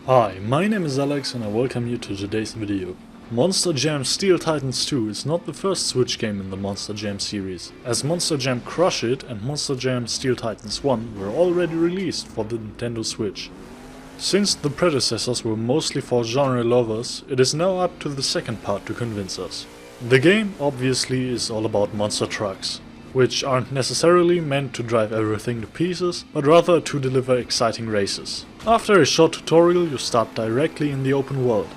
Hi, my name is Alex and I welcome you to today's video. Monster Jam Steel Titans 2 is not the first Switch game in the Monster Jam series, as Monster Jam Crush It and Monster Jam Steel Titans 1 were already released for the Nintendo Switch. Since the predecessors were mostly for genre lovers, it is now up to the second part to convince us. The game obviously is all about monster trucks, which aren't necessarily meant to drive everything to pieces, but rather to deliver exciting races. After a short tutorial you start directly in the open world.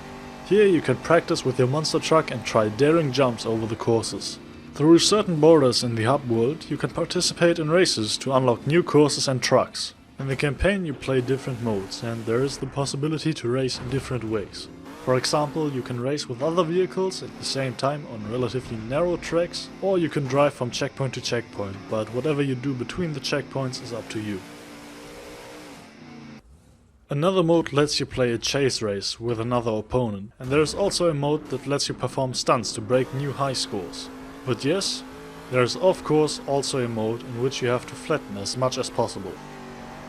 Here you can practice with your monster truck and try daring jumps over the courses. Through certain borders in the hub world you can participate in races to unlock new courses and trucks. In the campaign you play different modes and there is the possibility to race in different ways. For example, you can race with other vehicles at the same time on relatively narrow tracks, or you can drive from checkpoint to checkpoint, but whatever you do between the checkpoints is up to you. Another mode lets you play a chase race with another opponent, and there is also a mode that lets you perform stunts to break new high scores. But yes, there is of course also a mode in which you have to flatten as much as possible.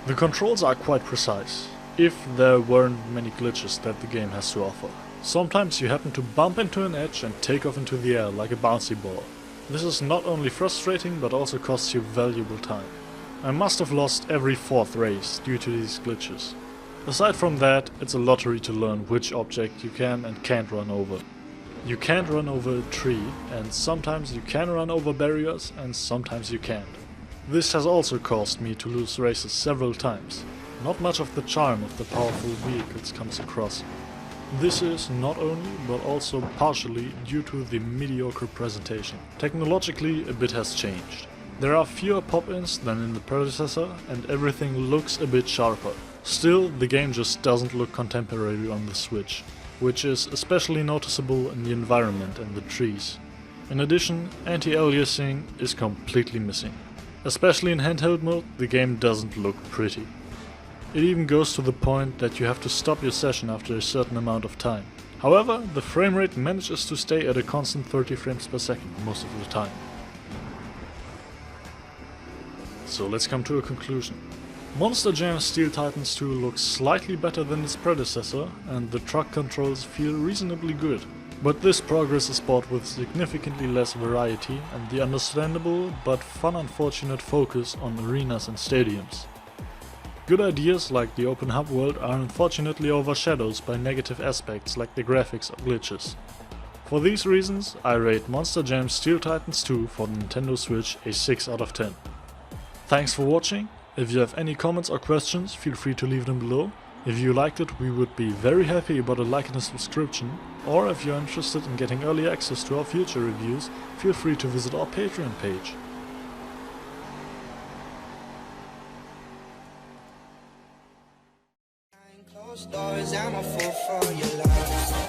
The controls are quite precise, if there weren't many glitches that the game has to offer. Sometimes you happen to bump into an edge and take off into the air like a bouncy ball. This is not only frustrating but also costs you valuable time. I must have lost every fourth race due to these glitches. Aside from that, it's a lottery to learn which object you can and can't run over. You can't run over a tree, and sometimes you can run over barriers and sometimes you can't. This has also caused me to lose races several times. Not much of the charm of the powerful vehicles comes across. This is not only, but also partially due to the mediocre presentation. Technologically, a bit has changed. There are fewer pop-ins than in the predecessor and everything looks a bit sharper. Still, the game just doesn't look contemporary on the Switch, which is especially noticeable in the environment and the trees. In addition, anti-aliasing is completely missing. Especially in handheld mode, the game doesn't look pretty. It even goes to the point that you have to stop your session after a certain amount of time. However, the frame rate manages to stay at a constant 30 frames per second most of the time. So let's come to a conclusion. Monster Jam Steel Titans 2 looks slightly better than its predecessor and the truck controls feel reasonably good. But this progress is bought with significantly less variety and the understandable but fun unfortunate focus on arenas and stadiums. Good ideas like the open hub world are unfortunately overshadowed by negative aspects like the graphics or glitches. For these reasons, I rate Monster Jam Steel Titans 2 for the Nintendo Switch a 6 out of 10. Thanks for watching. If you have any comments or questions, feel free to leave them below. If you liked it, we would be very happy about a like and a subscription. Or if you're interested in getting early access to our future reviews, feel free to visit our Patreon page. Closed doors, I'm a fool for your love.